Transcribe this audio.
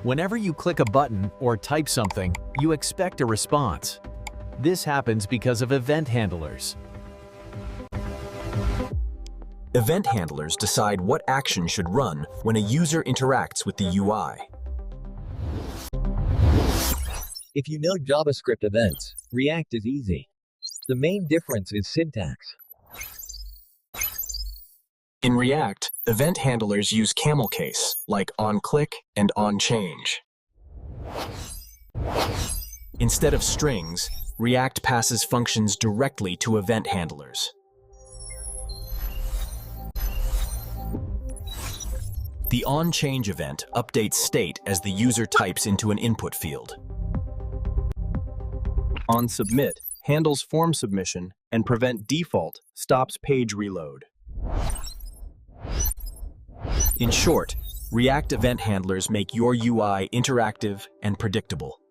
Whenever you click a button or type something, you expect a response. This happens because of event handlers. Event handlers decide what action should run when a user interacts with the UI. If you know JavaScript events, React is easy. The main difference is syntax. In React, event handlers use camel case, like onClick and onChange. Instead of strings, React passes functions directly to event handlers. The onChange event updates state as the user types into an input field. OnSubmit handles form submission, and prevent default stops page reload. In short, React event handlers make your UI interactive and predictable.